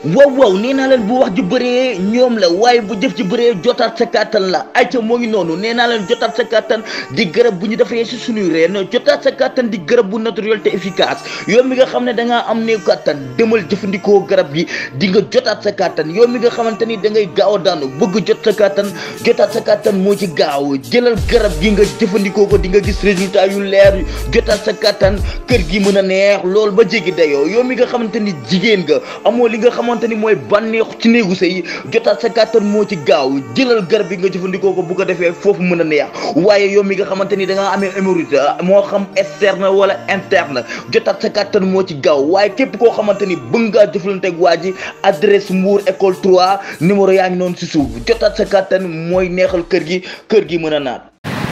waaw nee naa leen bu wax ji bëree ñoom la waaye bu jëf ji bëree jotaat sa kàttan la ayca moo ngi noonu nee naa leen jotaat sa kàttan di garab bu ñu defee si suñuy reen jotaat sa kàttan di garab bu naturel te efficace yow mi nga xam ne da ngaa am néew kàttan demal jëfandikoo garab gi di nga jotaat sa kàttan yow mi nga xamante ni da ngay gaaw a daanu bëgg jot sa kàttan jotaat sa kàttan moo ci gaaw jëlal garab gi nga jëfandikoo ko di nga gis résultat yu leer jotaat sa kàttan kër gi mën a neex loolu ba jéggi dayoo yow mi nga xamante ni jigéen nga amoo li nga xamante ni mooy bànneexu ci néegu sëy jotaat sa kàttan moo ci gaaw jëlal garab bi nga jëfandikoo ko bu ko defee foofu mën a neex waaye yow mi nga xamante ni da ngaa amee hémorroïde moo xam externe wala interne jotaat sa kàttan moo ci gaaw waaye képp koo xamante ni bëgg ngaa jëflanteeg waa ji adresse Mbour école 3 numéro yaa ngi noonu si suuf jotaat sa kàttan mooy neexal kër gi mën a naat.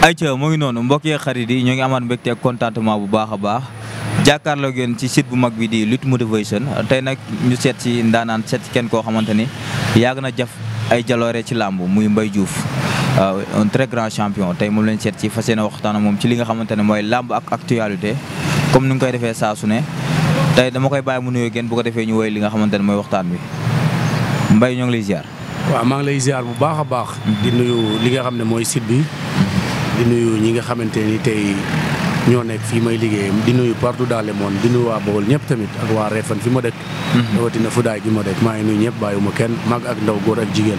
ayca moo ngi noonu mbokk yi xarit yi ñoo ngi amaat mbégte ak contentement bu baax a baax jàkkaarloo ngeen ci site bu mag bi di Lutte Motivation tey nag ñu seet si ndaanaan seet si kenn koo xamante ni yàgg na jaf ay jaloore ci làmb muy Mbaye Diouf un très grand champion tey moom lañ seet si fas yéene waxtaan moom ci li nga xamante ne mooy làmb ak actualité comme ni nga koy defee saa su ne tey dama koy bàyyi mu nuyoo ngeen bu ko defee ñu woy li nga xamante ne mooy waxtaan bi Mbaye ñoo ngi lay ziar. waaw maa ngi lay ziar bu baax a baax. di nuyu li nga xam ne mooy site bi. di nuyu ñi nga xamante ni tey ñoo nekk fii may liggéeyam di nuyu partout dans le monde di nuyu waa Bawol ñëpp tamit ak waa Réfane fi ma dëkk. rawatina Fudaay gi ma dëkk maa ngi nuyu ñëpp bàyyiwuma kenn mag ak ndaw góor ak jigéen.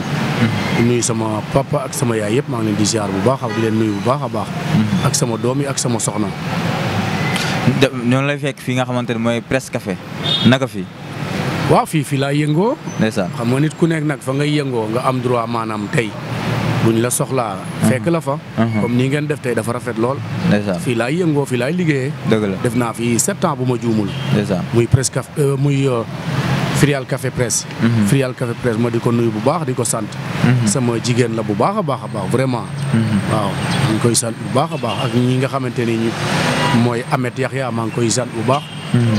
di nuyu sama papa ak sama yaay yëpp maa ngi leen di ziar bu baax di leen nuyu bu baax a baax. ak sama doom yi ak sama soxna. ñoo lay fekk fii nga xamante ne mooy Presse Café naka fi. waaw fii laa yëngoo. ndeysaan xam nga nit ku nekk nag fa ngay yëngoo nga am droit maanaam tey. buñ la soxlaa fekk la fa comme nii ngeen def tey dafa rafet lool fii laay yëngoo fii laay liggéeyee dëgg la def naa fi 7 ans bu ma juumul muy Presse Café muy Firial Café Presse Firial Café Presse ma di ko nuyu bu baax di ko sant sama jigéen la bu baax a baax vraiment waaw maa ngi koy sant bu baax a baax ak ñi nga xamante ni mooy Amet Yaxya maa ngi koy sant bu baax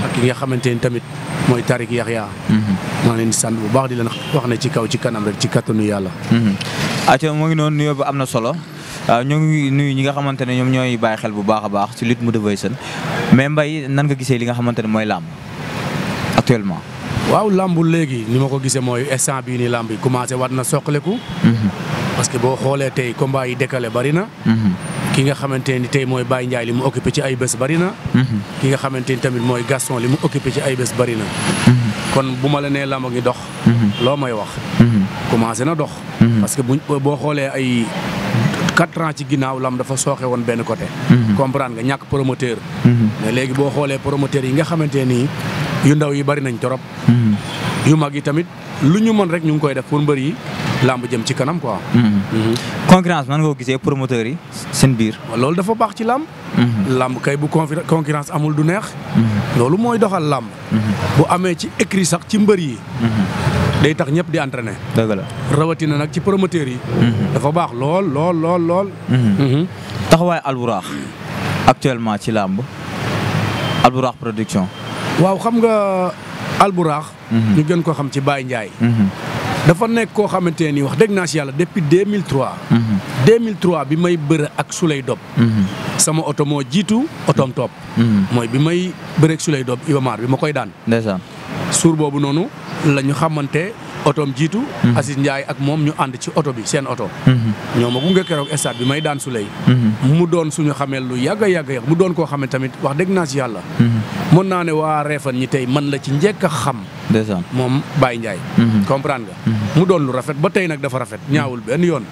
ak ki nga xamante ni tamit mooy Tarik Yaxya maa leen di sant bu baax di leen wax ne ci kaw ci kanam rek ci kattanu yàlla acca moo ngi noonu nuyoo bi am na solo ñoo ngi nuyu ñi nga xamante ne ñoom ñooy bàyyi xel bu baax a baax ci Lutte Motivation mais Mbaye nan nga gisee li nga xamante ne mooy làmb actuellement. waaw làmb léegi ni ma ko gisee mooy instant bii nii làmb yi commencé war na soqaleku. parce que boo xoolee tey combat yi décalé bari na. ki nga xamante ni tey mooy Baye Ndiaye li mu occupé ci ay bés bari na. ki nga xamante ni tamit mooy Gaston li mu occupé ci ay bés bari na. kon bu ma la nee làmb ngi dox. loo may wax. commencé na dox. parce que boo xoolee ay 4 ans ci ginnaaw lam dafa sooxe woon benn côté. comprendre nga ñàkk promoteur. mais léegi boo xoolee promoteur yi nga xamante ni yu ndaw yi bari nañ trop. yu mag yi tamit lu ñu mën rek ñu ngi koy def pour mbër yi lamb jëm ci kanam quoi. concurrence man nga ko gisee promoteurs yi seen biir. loolu dafa baax ci lamb. lamb kay bu concurrence amul du neex. loolu mooy doxal lamb. bu amee ci écrit sax ci mbër yi. day tax ñëpp di entraîner. dëgg la rawatina nag ci promoteurs yi. dafa baax lool. taxawaay Albourakh actuellement ci làmb Albourakh production. waaw xam nga Albourakh. ñu gën ko xam ci Baye Ndiaye. dafa nekk koo xamante ni wax dëgg naa si yàlla depuis 2003. 2003 bi may bëre ak Souley Dob. sama oto moo jiitu otoom topp. mooy bi may bëre ak Souley Dob Ibamar bi ma koy daan. ndeysaan suur boobu noonu la ñu xamante otoom jiitu. Assis Ndiaye ak moom ñu ànd ci oto bi seen oto. ñoo ma gunge keroog stade bi may daan Souley. mu doon suñu xamee lu yàgg mu doon koo xamee tamit wax dëgg naa si yàlla. mën naa ne waa Réfane ñi tey man la ci njëkk a xam. ndeysaan moom Baye Ndiaye. comprendre nga. mu doon lu rafet ba tey nag dafa rafet ñaawul benn yoon.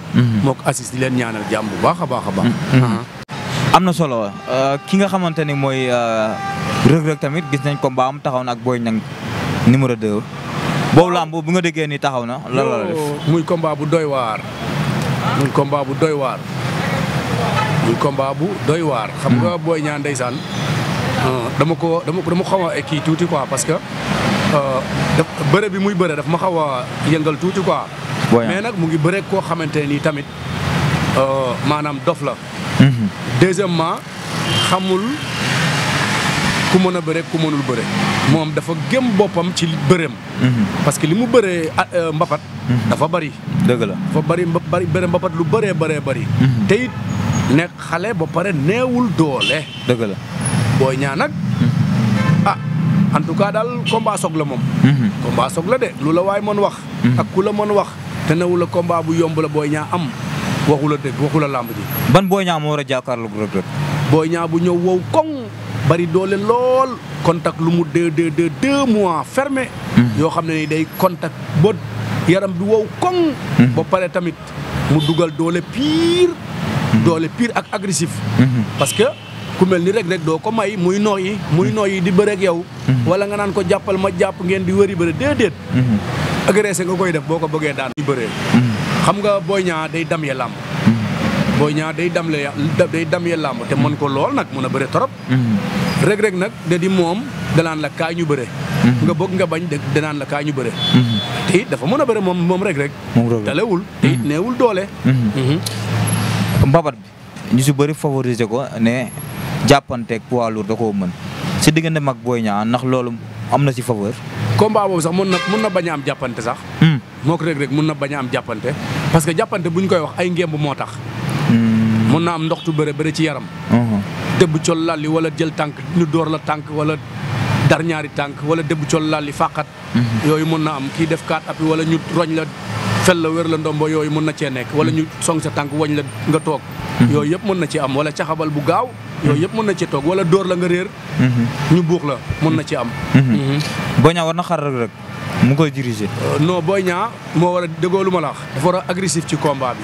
moo ko Assis di leen ñaanal jàmm bu baax a baax. am na solo ki nga xamante ni mooy Reug Reug tamit gis nañ combat am taxaw na ak Boy Niang numéro 2. boobu lamb bu nga déggee ni taxaw na lan la def. muy combat bu doy waar. xam nga Boy Niang ndeysaan dama xaw a kii tuuti quoi parce que bëre bi muy bëre daf ma xaw a yëngal tuuti quoi. mais nag mu ngi bëre koo xamante ni tamit maanaam dof la. deuxièmement xamul ku mën a bëre ku mënul bëre. moom dafa gëm boppam ci bëreem. parce que li mu bëree mbapat. dafa bari. dëgg la dafa bari bëre mbapat lu bëree bari. te it nekk xale ba pare neewul doole. dëgg la Boy Niang nag en tout cas daal combat soog la moom. combat soog la de lu la waay mën wax. ak ku la mën wax te newul la combat bu yomb la Boy Niang am waxu la dëgg waxu la làmb ji. ban Boy Niang moo war a jàkkaarloog Reug Reug. Boy Niang bu ñëw wow koŋ bari doole lool contact lu mu 2 mois fermé. yoo xam ne ni day contact ba yaram bi wow koŋ. ba pare tamit mu dugal doole pire. doole pire ak agressif. parce que ku mel ni Reug Reug doo ko may muy nooyi di bëreeg yow. wala nga naan ko jàppal ma jàpp ngeen di wëri bëre déedéet. agressé nga koy def boo ko bëggee daan. bëree xam nga Boy Niang day dam ye làmb. Boy Niang day dam ye làmb te mën ko lool nag mën a bëre torop. Reug Reug nag da di moom danaan la kaay ñu bëre. nga bëgg nga bañ danaan la kaay ñu bëre. te it dafa mën a bëre moom Reug Reug. talewul te it neewul doole. mbabat bi ñu si bëri favoriser ko ne jàppanteeg poids lourd da koo mën si diggante mag Boy Niang ndax loolu am na si faveur. combat boobu sax mun na bañ a am jàppante sax. moo ko Reug Reug mun na bañ a am jàppante parce que jàppante bu ñu koy wax ay ngemb moo tax. mun na am ndoxtu bëre ci yaram. dëbb col lalli wala jël tànk ñu door la tànk wala dar ñaari tànk wala dëbb col lalli fàqat. yooyu mun na am kii def 4 appuis wala ñu roñ la fel la wér la ndombo yooyu mun na cee nekk wala ñu song sa tànk wañ la nga toog. yooyu yëpp mën na ci am wala caxabal bu gaaw. yooyu yëpp mën na ci toog wala dóor la nga réer. ñu buux la mën na ci am. Boy Niang war na xar Reug Reug mu koy diriger. non Boy Niang moo war a déggoo lu ma la wax. dafa war a agressif ci combat bi.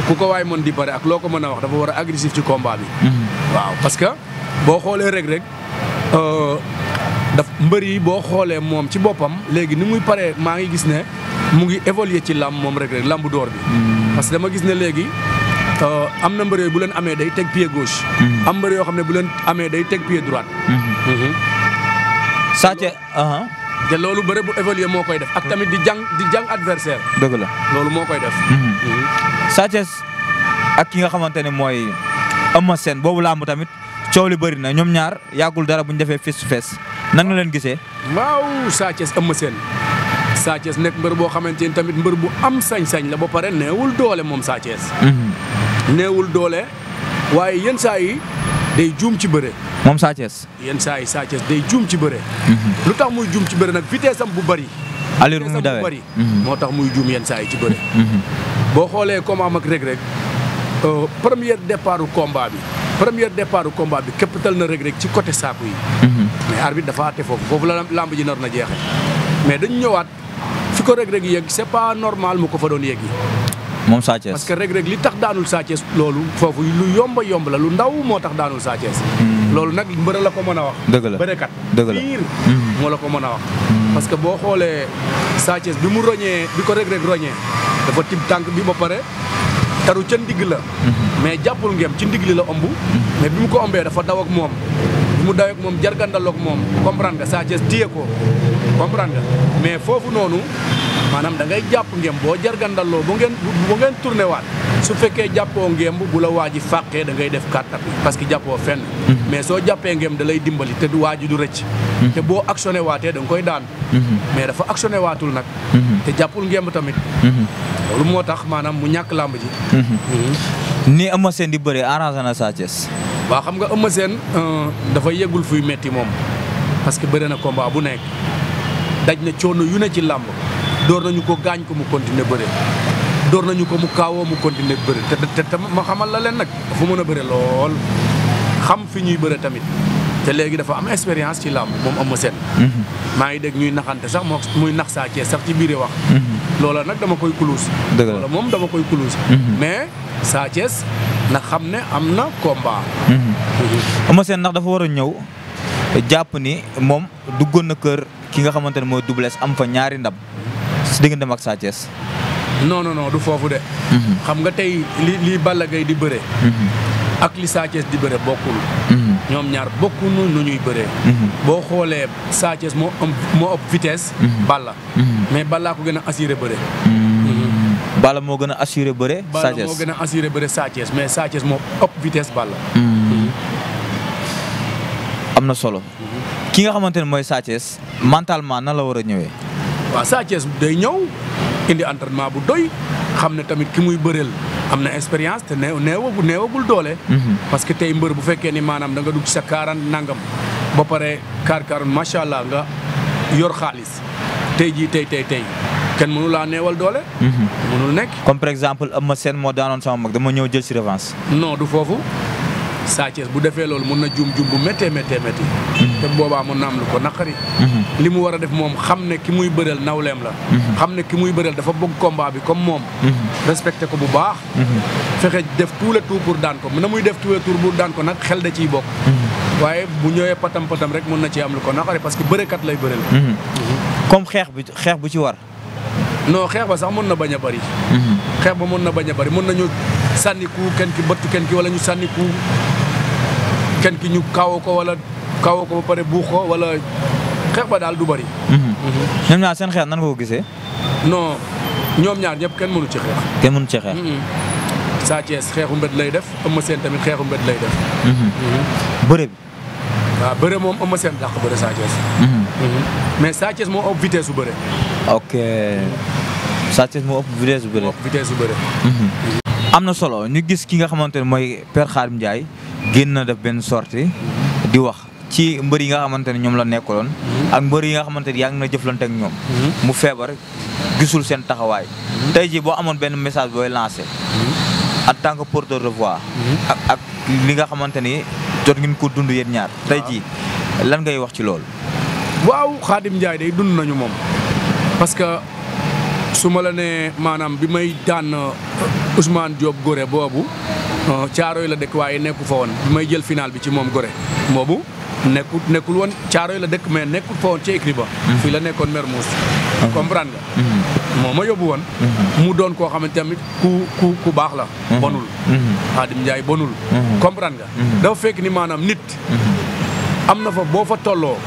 ku ko waay mën di bëre ak loo ko mën a wax dafa war a agressif ci combat bi. waaw parce que boo xoolee Reug Reug mbër yi boo xoolee moom ci boppam léegi ni muy paree maa ngi gis ne mu ngi évoluer ci làmb moom Reug Reug làmb door bi. parce que dama gis ne léegi am na mbër yooyu bu leen amee day teg pied gauche. am mbër yoo xam ne bu leen amee day teg pied droite. te loolu bëre bu évoluer moo koy def ak tamit di jàng adversaire. dëgg la loolu moo koy def. Sa Thiès ak ki nga xamante ne mooy Eumeu Sène boobu làmb tamit coow li bëri na ñoom ñaar yàggul dara bu ñu defee face to face nan nga leen gisee. waaw Sa Thiès Eumeu Sène Sa Thiès nekk mbër boo xamante ni tamit mbër bu am sañ-sañ la ba pare neewul doole moom Sa Thiès. neewul doole waaye yenn saa yi day juum ci bëre. moom Sa Thiès. yenn saa yi Sa Thiès day juum ci bëre. lu tax muy juum ci bëre nag vitesse am bu bëri. allure muy dawee moo tax muy juum yenn saa yi ci bëre. boo xoolee combat am ak Reug Reug premier départ combat bi képptal na Reug Reug ci côté saaku yi. mais arbitre dafa àtte foofu la lamb ji nar na jeexe mais dañu ñëwaat fi ko Reug Reug yegg c'est pas normal mu ko fa doon yeggi. moom Sa Thiès parce que Reug Reug li tax daanul Sa Thiès loolu foofu lu yomb la lu ndaw moo tax daanul Sa Thiès. loolu nag mbër la ko mën a wax. dëgg la bërekat dëgg la biir moo la ko mën a wax. parce que boo xoolee Sa Thiès bi ko Reug Reug roñee dafa tib tànk bi ba pare taru ca ndigg la. mais jàppul ngem ci ndigg li la ëmb. mais bi mu ko ëmbee dafa daw ak moom. bi mu daw ak moom jargandal ak moom comprendre nga Sa Thiès téye ko comprendre nga mais foofu noonu maanaam da ngay jàpp ngem boo jargandaloo bu ngeen tourné waat su fekkee jàppoo ngem bu la waa ji fàqee da ngay def 4 appuis parce que jàppoo fenn. mais soo jàppee ngem da lay dimbali te du waa ji du rëcc. te boo actionné waatee da nga koy daan. mais dafa actionné waatul nag. te jàppul ngem tamit. loolu moo tax maanaam mu ñàkk làmb ji. ni Eumeu Sène di bëree arrangé na Sa Thiès. waaw xam nga Eumeu Sène dafa yeggul fuy metti moom parce que bëre na combat bu nekk daj na coono yu ne ci làmb door nañu ko gaañ ko mu continuer bëre door nañu ko mu kaawoo mu continuer bëre te ma xamal la leen nag dafa mën a bëre lool xam fi ñuy bëre tamit te léegi dafa am expérience ci làmb moom Eumeu Sène. maa ngi dégg ñuy naxante sax muy nax Sa Thiès sax ci biir wax. loola nag dama koy kuluus. dëgg la loola moom dama koy kuluus. mais Sa Thiès na xam ne am na combat. Eumeu Sène ndax dafa war a ñëw jàpp ni moom duggoon na kër ki nga xamante ne mooy Double Less am fa ñaari ndam si digganteem ak Sa Thiès. non du foofu de. xam nga tey li Balla Gaye di bëre. ak li Sa Thiès di bëre bokkul. ñoom ñaar bokkunu nu ñuy bëree. boo xoolee Sa Thiès moo ëpp vitesse. Balla. mais Balla ko gën a assuré bëre. Balla moo gën a assuré bëre. Sa Thiès Balla moo gën a assuré bëre Sa Thiès mais Sa Thiès moo ëpp vitesse Balla. am na solo. ki nga xamante ne mooy Sa Thiès mentalement nan la war a ñëwee. waaw Sa Thiès day ñëw indi entraînement bu doy xam ne tamit ki muy bëreel am na expérience te neewagul doole. parce que tey mbër bu fekkee ni maanaam da nga dugg ci sa 40 nangam ba pare kaar macha allah nga yor xaalis tey jii tey kenn mënu laa neewal doole. mënul nekk. comme par exemple Eumeu Sène moo daanoon sama mag dama ñëw jël si revanche. non du foofu Sa Thiès bu defee loolu mun na juum bu méttee. te boobaa mun na am lu ko naqari. li mu war a def moom xam ne ki muy bëreel nawleem la. xam ne ki muy bëreel dafa bëgg combat bi comme moom. respecté ko bu baax. fexe def tout le tout pour daan ko na muy def tout le tout pour daan ko nag xel da ciy bokk. waaye bu ñëwee patam rek mun na ci am lu ko naqari parce que bërekat lay bëreel. comme xeex bu ci war. non xeex ba sax mën na bañ a bëri. xeex ba mën na bañ a bëri mën nañu sànni ku kenn ki bëtt kenn ki wala ñu sànni ku kenn ki ñu kawo ko ba pare buux ko wala xeex ba daal du bëri. ñoom ñaar seen xeex nan nga ko gisee. non ñoom ñaar ñëpp kenn mënu ci xeex. kenn mënu ci xeex. Sa Thiès xeexu mbedd lay def Eumeu Sène tamit xeexu mbedd lay def. bëre bi. waaw bëre moom Eumeu Sène dàq bëre Sa Thiès. mais Sa Thiès moo ëpp vitesse su bëre. ok Sa Thiès moo ëpp vitesse su bëre. am na solo ñu gis ki nga xamante ne mooy Père Khadim Ndiaye génn na def benn sortie di wax ci mbër yi nga xamante ne ñoom la nekkaloon. ak mbër yi nga xamante ne yaa ngi na jëflante ak ñoom. mu feebar gisul seen taxawaay. tey jii boo amoon benn message booy lancé. en tant que porteur de voix. ak li nga xamante ni jot ngeen ko dund yéen ñaar. tey jii lan ngay wax ci loolu. waaw Khadim Ndiaye day dund nañu moom parce que su ma la nee maanaam bi may daan Ousmane Diop Gorée boobu Caaroy la dëkk waaye nekku fa woon bi may jël final bi ci moom Gorée boobu nekkul woon Caaroy la dëkk mais nekkul fa woon ci écrit ba. fii la nekkoon Mermoz. comprendre nga. moo ma yóbbu woon. mu doon koo xamante tamit ku baax la. bonul. Khadim Ndiaye bonul. comprendre nga. dafa fekk ni maanaam nit. am na fa boo fa tolloo.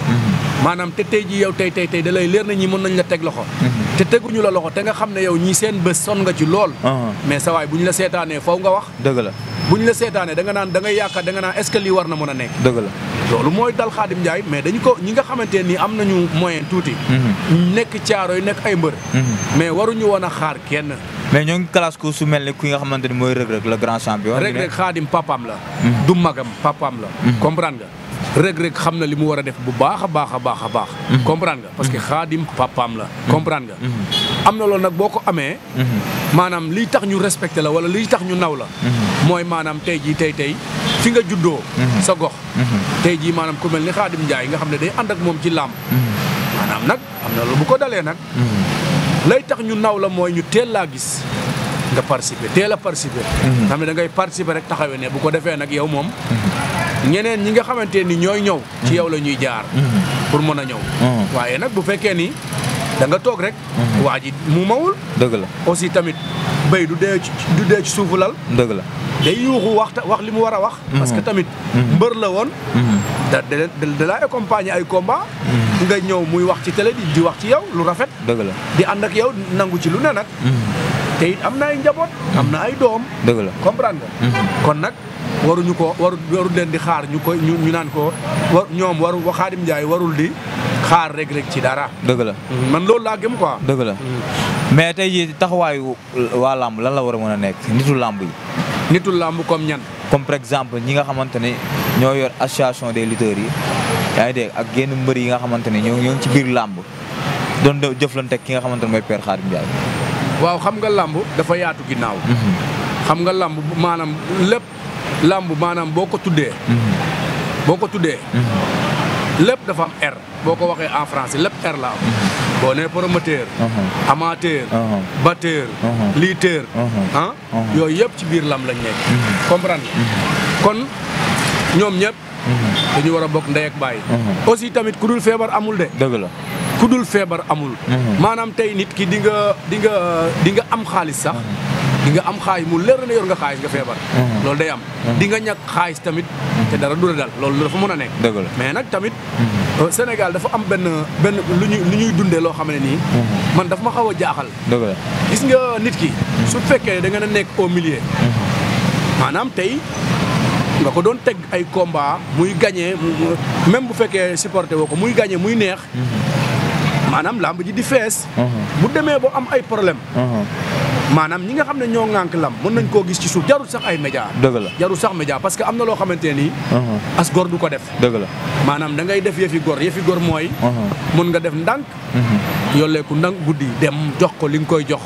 maanaam te tey jii yow tey da lay leer na ñi mën nañ la teg loxo. te teguñu la loxo te nga xam ne yow ñii seen bés son nga ci lool. mais sa waay bu ñu la seetaanee faw nga wax. dëgg la bu ñu la seetaanee da ngay yaakaar da nga naan est-ce que lii war na mën a nekk. dëgg la loolu mooy dal Khadim Ndiaye mais dañu ko ñi nga xamante nii am nañu moyen tuuti. nekk Caaroy nekk ay mbër. mais waruñu woon a xaar kenn. mais ñoo ngi classe ko su mel ne ki nga xamante ni mooy Reug Reug le grand champion. Reug Reug Khadim papaam la. du magam papaam la. comprendre nga. Reug Reug xam na li mu war a def bu baax a baax. comprendre nga parce que Khadim papaam la. comprendre nga. am na loolu nag boo ko amee. maanaam liy tax ñu respecté la wala liy tax ñu naw la. mooy maanaam tey jii tey fi nga juddoo. sa gox. tey jii maanaam ku mel ni Khadim Ndiaye nga xam ne day ànd ak moom ci làmb. maanaam nag am na loolu bu ko dalee nag. lay tax ñu naw la mooy ñu teel laa gis. nga participer teel a participer. xam ne da ngay participer rek taxawee ne bu ko defee nag yow moom. ñeneen ñi nga xamante ni ñooy ñëw. ci yow la ñuy jaar. pour mën a ñëw. waaye nag bu fekkee ni da nga toog rek. waa ji mu mawul. dëgg la aussi tamit béy du dee ci suufu lal. dëgg la day yuuxu wax li mu war a wax. parce que tamit mbër la woon. da laa accompagner ay combat. nga ñëw muy wax ci télé di wax ci yow lu rafet. dëgg la di ànd ak yow nangu ci lu ne nag. te it am na ay njaboot. am na ay doom. dëgg la comprendre nga. kon nag waruñu ko waru leen di xaar ñu naan ko ñoom Khadim Ndiaye warul di xaar Reug Reug ci dara. dëgg la man loolu laa gëm quoi. dëgg la mais tey jii taxawaayu waa làmb lan la war a mën a nekk nitu làmb yi. nitu làmb comme ñan. comme par exemple ñi nga xamante ne ñoo yor association des lutteurs yi yaa ngi dégg ak yenn mbër yi nga xamante ne ñoo ngi ci biir làmb doon jëflante ki nga xamante ne mooy Père Khadim Ndiaye. waaw xam nga làmb dafa yaatu ginnaaw. xam nga làmb maanaam lépp làmb maanaam boo ko tuddee. lépp dafa am R boo ko waxee en français lépp R la am. boo nee promoteur. amateur. batteur. lutteur. yooyu yëpp ci biir làmb lañ nekk. comprendre kon ñoom ñëpp. dañu war a bokk ndey ak baay. aussi tamit ku dul feebar amul de. dëgg la ku dul feebar amul. maanaam tey nit ki di nga am xaalis sax. di nga am xaalis mu leer na yor nga xaalis nga feebar. loolu day am. di nga ñàkk xaalis tamit. te dara du la dal loolu dafa mën a nekk. dëgg la mais nag tamit. Sénégal dafa am benn lu ñuy dundee loo xam ne nii. man dafa ma xaw a jaaxal. dëgg la gis nga nit ki. su fekkee da nga a nekk au milieu. maanaam tey nga ko doon teg ay combat muy gagné même bu fekkee supporté woo ko muy gagné muy neex. maanaam lamb ji di fees. bu demee ba am ay problème. maanaam ñi nga xam ne ñoo ŋànk lam mën nañ koo gis ci suuf jarul sax ay média dëgg la jarul sax média parce que am na loo xamante ne nii as gor du ko def dëgg la maanaam da ngay def yëfi gor mooy mën nga def ndànk yolleeku ndànk guddi dem jox ko li nga koy jox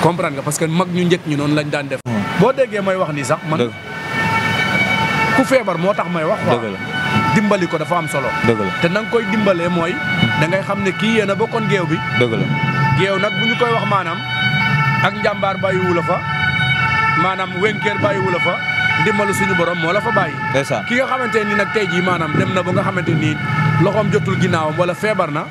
comprendre nga parce que mag ñu njëkk ñu noonu lañ daan def boo déggee may wax nii sax man ku feebar moo tax may wax dëgg la dimbali ko dafa am solo dëgg la te na nga koy dimbalee mooy da ngay xam ne kii yéen a bokkoon géew bi dëgg la géew nag bu ñu koy wax maanaam ak njàmbaar bàyyiwu la fa maanaam wenkeer bàyyiwu la fa ndimbalu suñu borom moo la fa bàyyi ndeysaan ki nga xamante ni nag tey jii maanaam dem na ba nga xamante nii loxoom jotul ginnaawam wala feebar na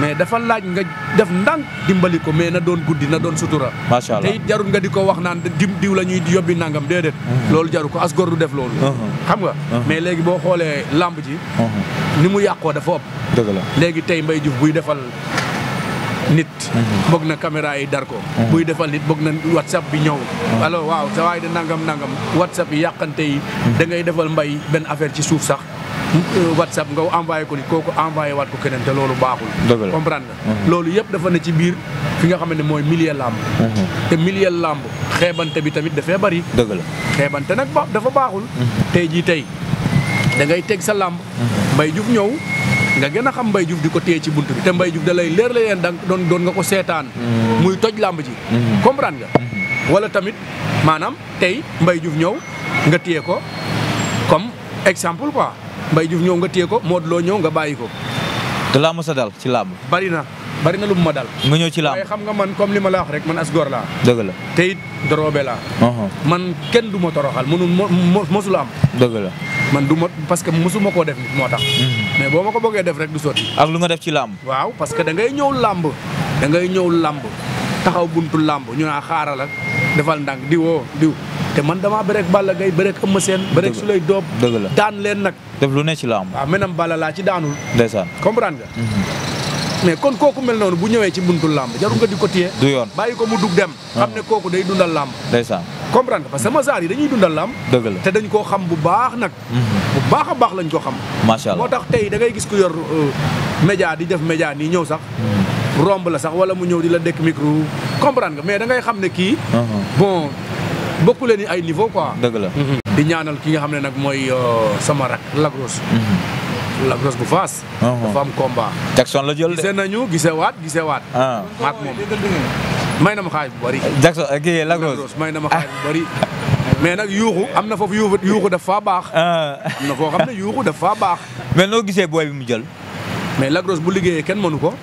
mais dafa laaj nga def ndànk dimbali ko mais na doon guddi na doon sutura macha allah te it jarul nga di ko wax naan diw la ñuy yóbbi nangam déedéet loolu jaru ko as gor du def loolu xam nga mais léegi boo xoolee lamb ji ni mu yàqoo dafa ëpp dëgg la léegi tey Mbaye Diouf buy defal nit bëgg na caméra yi dar ko buy defal nit bëgg na whatsapp bi ñëw alors waaw sa waay de nangam whatsapp yi yàqante yi da ngay defal Mbaye benn affaire ci suuf sax whatsapp nga envoyé ko nit kooku envoyé waat ko keneen te loolu baaxul comprendre nga loolu yëpp dafa ne ci biir fi nga xam ne mooy milieu làmb te milieu làmb xeebante bi tamit dafay bari dëgg la xeebante nag dafa baaxul tey jii tey da ngay teg sa làmb Mbaye Diouf ñëw nga gën a xam Mbaye Diouf di ko téye ci bunt bi te Mbaye Diouf da lay leer la leen doon nga ko seetaan muy toj làmb ji comprendre nga wala tamit maanaam tey Mbaye Diouf ñëw nga téye ko comme exemple quoi Mbaye Diouf ñëw nga téye ko Modou Lo ñëw nga bàyyi ko te laa mos a dal ci làmb bari na lu mu ma dal nga ñëw ci làmb waaye xam nga man comme li ma la wax rek man as góor laa dëgg la te it doroobe laa man kenn du ma toroxal mosula am dëgg la man du ma parce que mosuma koo def nit moo tax mais boo ma ko bëggee def rek du sotti ak lu nga def ci làmb waaw parce que da ngay ñëw làmb taxaw buntu làmb ñu naa xaaral ak defal ndànk diw te man damaa bëreek Balla Gaye bëreek Eumeu Sène bëreek Souley Doob dëgg la daan leen nag def lu ne ci làmb waaw menam Balla laa ci daanul ndeysaan comprendre nga mais kon kooku mel noonu bu ñëwee ci buntu làmb jarul nga di ko téye du yoon bàyyi ko mu dug dem xam ne kooku day dundal làmb ndeysaan comprendre nga parce que sama saar yi dañuy dundal làmb dëgg la te dañ koo xam bu baax nag bu baax a baax lañ ko xam macha allah moo tax tey da ngay gis ku yor média di def média nii ñëw sax romb la sax wala mu ñëw di la dekk micro comprendre nga mais da ngay xam ne kii bon bokku leen ni ay niveau quoi dëgg la di ñaanal ki nga xam ne nag mooy sama rak Lagros bu Fass dafa am combat Jackson la jël de gisee nañu gisewaat maak moom may na ma xaalis bu bari Jackson kii Lagros may na ma xaalis bu bari mais nag yuuxu am na foofu yuuxu dafa baax am na foo xam ne yuuxu dafa baax mais noo gisee booy bi mu jël mais Lagros bu liggéeyee kenn mënu ko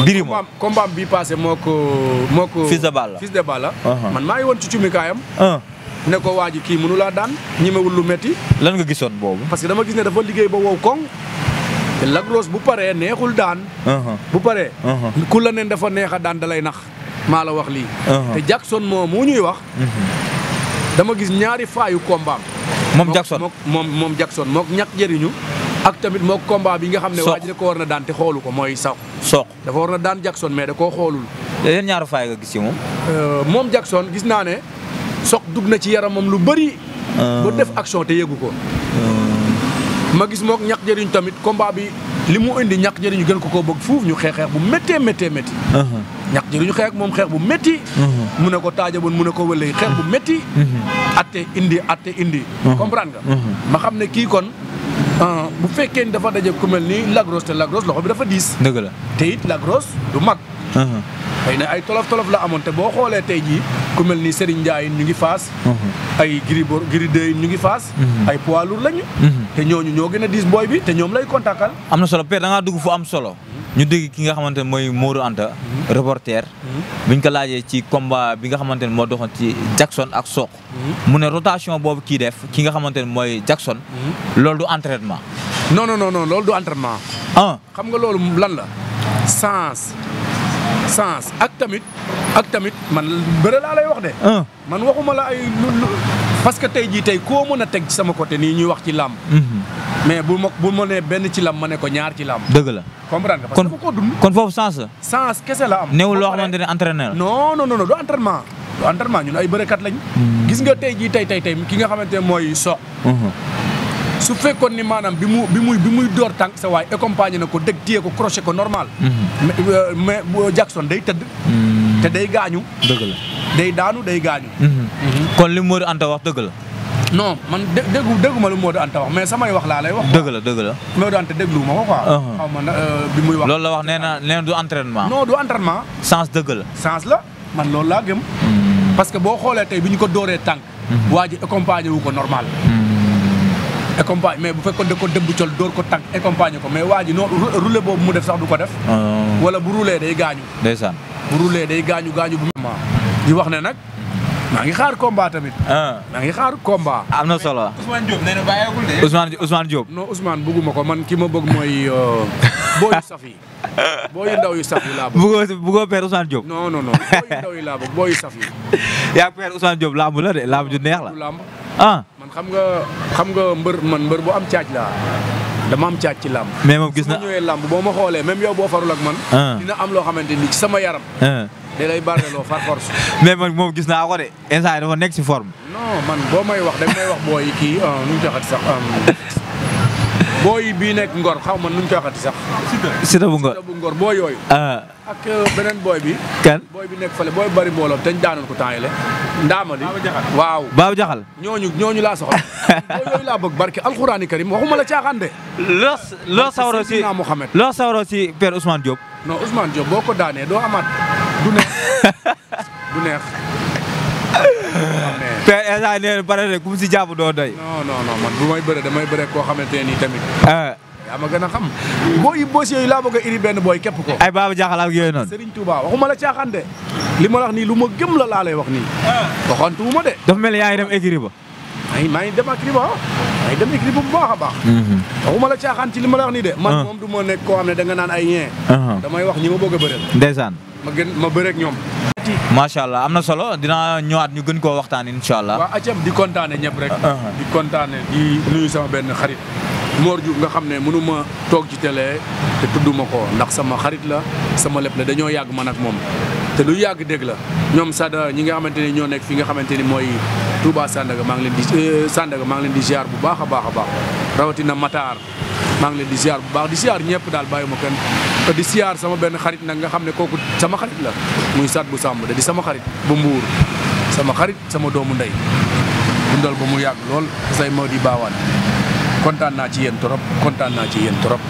Birima combat bi passé moo ko Fils de Balla man maa ngi woon ci cumikaayam ne ko waa ji kii mënu laa daan ñemewul lu metti lan nga gisoon boobu parce que dama gis ne dafa liggéey ba wow koŋ te Lagros bu paree neexul daan bu paree ku la neen dafa neex a daan da lay nax maa la wax lii te Jackson mu ñuy wax dama gis ñaari faayu combat moom Jackson moom Jackson mook ñàkk jëriñu ak tamit mook combat bi nga xam ne waa ji da ko war na daan te xoolu ko mooy soq dafa war na daan Jackson mais da koo xoolul yéen ñaari faay nga gis ci moom Jackson gis naa ne soq dugg na ci yaramam lu bëri ba def action te yëgu ko ma gis mook ñàkk jëriñu tamit combat bi li mu indi ñàkk jëriñu gën ko bëgg fuuf ñu xeex bu méttee ñàkk jëriñu xeex moom xeex bu métti mu ne ko taajaboon mu ne ko wëlay xeex bu métti atte indi comprendre nga ma xam ne kii kon bu fekkee ni dafa daje ku mel ni Lagros te Lagros loxo bi dafa diis dëgg la te it Lagros du mag xëy na ay tolof la amoon te boo xoolee tey jii ku mel ni Serigne Ndiaye ñu ngi Fass ay Gris 2 ñu ngi Fass ay poids lourd lañu te ñooñu ñoo gën a diis booy bi te ñoom lay kontakal am na solo Père da ngaa dugg fu am solo ñu dégg ki nga xamante ne mooy Modou Anta reporter biñ ko laajee ci combat bi nga xamante ne moo doxoon ci Jackson ak Sokh mu ne rotation boobu kii def ki nga xamante ne mooy Jackson loolu du entraînement non loolu du entraînement xam nga loolu lan la sens ak tamit man bëre laa lay wax de man waxuma la ay parce que tey jii tey koo mën a teg ci sama côté nii ñuy wax ci làmb mais bu ma nee benn ci làmb ma ne ko ñaar ci làmb dëgg la comprendre nga parce que dafa ko dund kon foofu sens la sens kese la am néewul loo xamante ne entraîneur non du entraînement ñun ay bërekat lañ gis nga tey jii tey ki nga xamante ne mooy Sokh su fekkoon ni maanaam bi muy door tànk sa waay accompagné na ko dëgg téye ko crochet ko normal mais Jackson day tëdd te day gaañu dëgg la day daanu day gaañu. kon li Modou Anta wax dëgg la. non man dégguma lu Modou Anta wax mais samay wax laa lay wax. dëgg la dëgg la. Modou Anta déglu ma ko quoi. xaw ma bi muy wax. loolu la wax nee na du entraînement. non du entraînement. sens dëgg la. sens la man loolu laa gëm. parce que boo xoolee tey bi ñu ko dooree tànk. waa ji accompagné wu ko normal. accompagné mais bu fekkoon da ko dëbb col door ko tànk accompagné ko mais waa ji non roulé boobu mu def sax du ko def. wala bu roulé day gaañu. ndeysaan. bu roulé day gaañu bu. di wax ne nag maa ngi xaar combat tamit. maa ngi xaar combat. am na solo. Ousmane Diop nee na bàyyeekul de. Ousmane Diop. non Ousmane bëgguma ko man ki ma bëgg mooy booyu saf yi. booyu ndaw yu saf yi laa bëgg. bëggoo père Ousmane Diop. non booyu ndaw yi laa bëgg booyu saf yi. yaa père Ousmane Diop lamb la de lamb ju neex la. lamb man xam nga mbër bu am caaj laa. dama am caaj ci làmb. mais moom gis na su ma ñëwee làmb boo ma xoolee même yow boo farul ak man. dina am loo xamante ni ci sama yaram. da lay bareloo far force. mais man moom gis naa ko de instant yii dafa nekk si forme. non man boo may wax da may wax booy kii nu ñu koy waxati sax booy bii nekk Ngor xaw ma nu ñu koy waxati sax. Siteu bu Ngor Siteu bu Ngor booy yooyu. ak beneen booy bi. kan booy bi nekk fële booy bari mbooloo te ñu daanoon ko temps yële. Ndaamali waaw. Baabu Jaxal. ñooñu laa soxla. booy yooyu laa bëgg barke alxuraani karim waxuma la caaxaan de. loo sawaroo si père Ousmane Diop. non Ousmane Diop boo ko daanee doo amaat du neex du neex. père instant nee na bare na ku mu si jàpp doo doy. non man bu may bëre damay bëre koo xamante ne nii tamit. yaa ma gën a xam. boos yooyu laa bëgg a iri benn booy képp ko. ay Baba Jaxal ak yooyu noonu. Serigne Touba waxuma la caaxaan de. li ma la wax nii lu ma gëm la laa lay wax nii. waxantu ma de. dafa mel ni yaa ngi dem écurie ba. maa ngi dem écurie ba maa ngi dem écurie ba bu baax a baax. waxuma la caaxaan ci li ma la wax nii de. man moom du ma nekk koo xam ne da nga naan ay ñee. damay wax ñi ma bëgg a bëreel. ndeysaan. ma bëreeg ñoom. macha allah am na solo dinaa ñëwaat ñu gën koo waxtaan incha allah. waaw acam di kontaane ñëpp rek. di kontaane di nuyu sama benn xarit. Mor Diouf nga xam ne mënu ma toog ci télé te tudduma ko ndax sama xarit la sama lépp la dañoo yàgg man ak moom te lu yàgg dégg la ñoom Sada ñi nga xamante ni ñoo nekk fi nga xamante ni mooy Touba Sandaga maa ngi leen di ziar bu baax a baax a baax rawatina Matar maa ngi leen di ziar bu baax di ziar ñëpp daal bàyyuma kenn te di ziar sama benn xarit nag nga xam ne kooku sama xarit la muy Sat bu Samb di sama xarit bu Mbuur sama xarit sama doomu ndey dundal ba mu yàgg lool say moo di baawaan kontaan naa ci yéen trop kontaan naa ci yéen trop